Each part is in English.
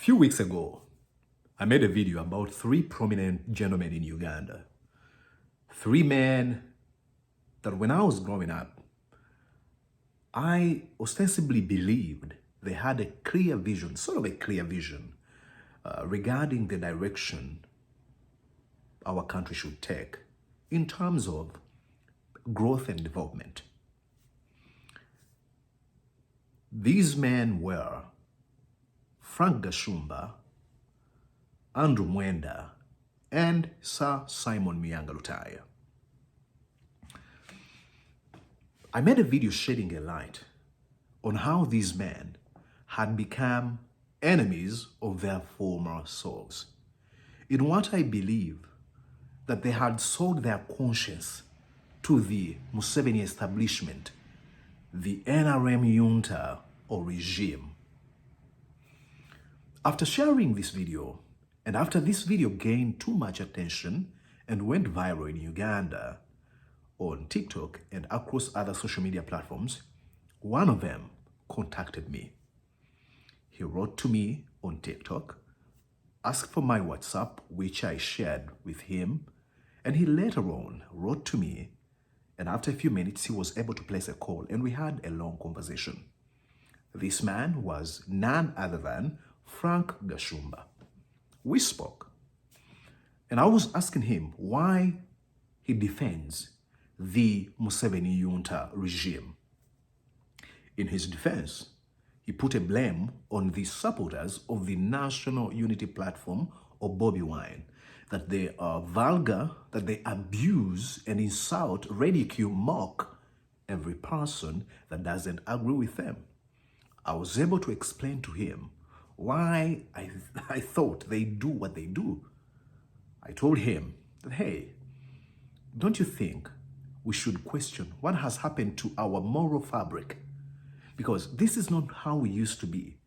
few weeks ago, I made a video about three prominent gentlemen in Uganda. Three men that when I was growing up, I ostensibly believed they had a clear vision, sort of a clear vision, regarding the direction our country should take in terms of growth and development. These men were Frank Gashumba, Andrew Mwenda, and Sir Simon Miyanga Lutaya. I made a video shedding a light on how these men had become enemies of their former selves, in what I believe that they had sold their conscience to the Museveni establishment, the NRM junta or regime. After sharing this video, and after this video gained too much attention and went viral in Uganda, on TikTok and across other social media platforms, one of them contacted me. He wrote to me on TikTok, asked for my WhatsApp, which I shared with him, and he later on wrote to me, and after a few minutes, he was able to place a call, and we had a long conversation. This man was none other than Frank Gashumba. We spoke, and I was asking him why he defends the Museveni junta regime. In his defense, he put a blame on the supporters of the National Unity Platform, or Bobby Wine, that they are vulgar, that they abuse and insult, ridicule, mock every person that doesn't agree with them. I was able to explain to him why I thought they do what they do. I told him that, hey, don't you think we should question what has happened to our moral fabric? Because this is not how we used to be.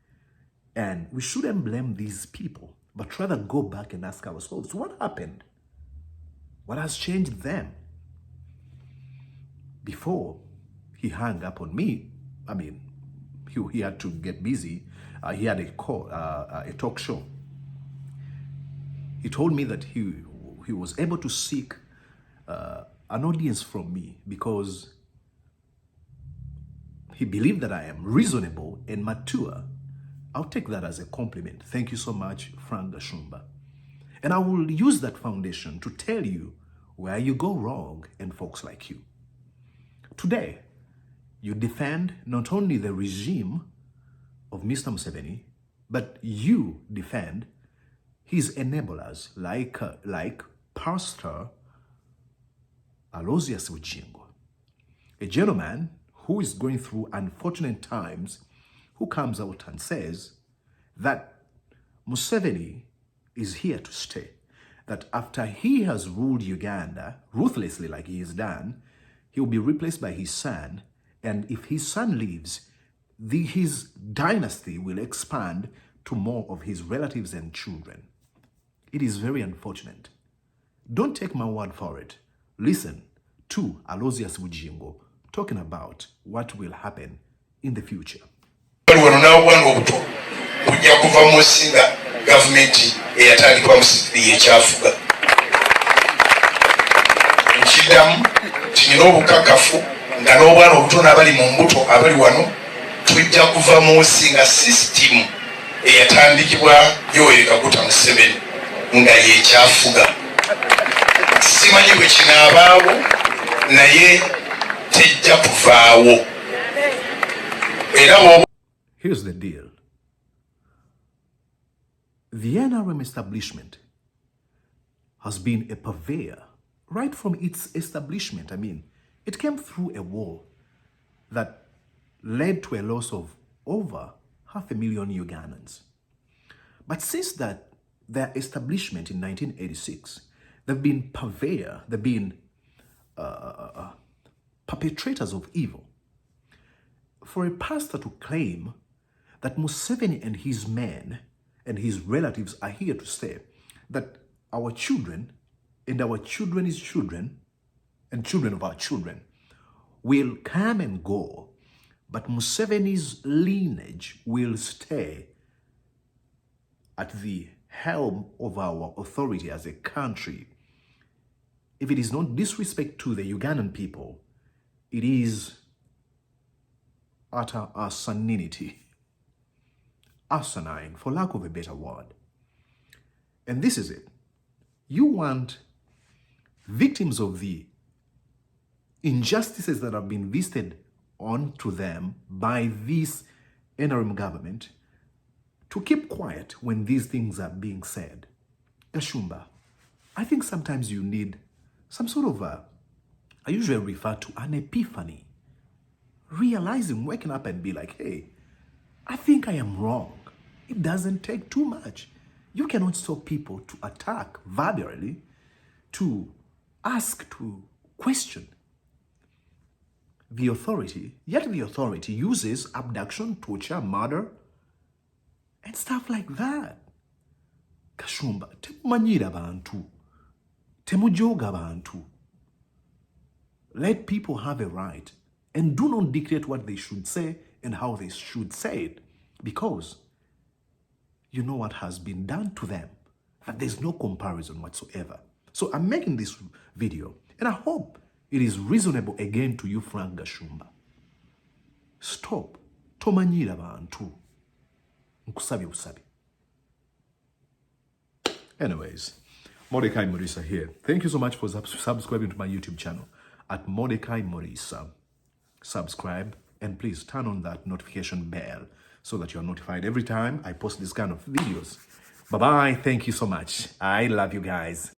And we shouldn't blame these people, but rather go back and ask ourselves, what happened? What has changed them? Before he hung up on me, he had to get busy. He had a talk show. He told me that he was able to seek an audience from me because he believed that I am reasonable and mature. I'll take that as a compliment. Thank you so much, Frank Gashumba. And I will use that foundation to tell you where you go wrong and folks like you. Today, you defend not only the regime of Mr. Museveni, but you defend his enablers like Pastor Aloysius Ujingo, a gentleman who is going through unfortunate times, who comes out and says that Museveni is here to stay, that after he has ruled Uganda ruthlessly like he has done, he will be replaced by his son, and if his son leaves, his dynasty will expand to more of his relatives and children. It is very unfortunate. Don't take my word for it. Listen to Aloysius Ujingo talking about what will happen in the future. Tujja kuva mu singa system eyatandikibwa Yoweri Kaguta Museveni nga yekyafuga. Simanyi bwe kinaabaawo naye tejja kuvaawo. Here's the deal. The NRM establishment has been a purveyor right from its establishment. It came through a war that led to a loss of over 500,000 Ugandans. But since their establishment in 1986, they've been purveyor, they've been perpetrators of evil. For a pastor to claim that Museveni and his men and his relatives are here to stay, that our children and our children's children and children of our children will come and go, but Museveni's lineage will stay. at the helm of our authority as a country, if it is not disrespect to the Ugandan people, it is utter asininity, asinine, for lack of a better word. And this is it. You want victims of the injustices that have been visited onto them by this NRM government to keep quiet when these things are being said. Gashumba, I think sometimes you need some sort of I usually refer to an epiphany. Realizing, waking up and be like, hey, I think I am wrong. It doesn't take too much. You cannot stop people to attack verbally, to ask, to question the authority, yet the authority uses abduction, torture, murder, and stuff like that. Gashumba, temumanyira bantu, temujoga bantu. Let people have a right, and do not dictate what they should say and how they should say it, because you know what has been done to them, that there's no comparison whatsoever. So I'm making this video, and I hope it is reasonable again to you, Frank Gashumba. Stop. Tomanyira bantu. Nkusabi usabi. Anyways, Mordecai Morisa here. Thank you so much for subscribing to my YouTube channel at Mordecai Morisa. Subscribe and please turn on that notification bell so that you're notified every time I post this kind of videos. Bye-bye. Thank you so much. I love you guys.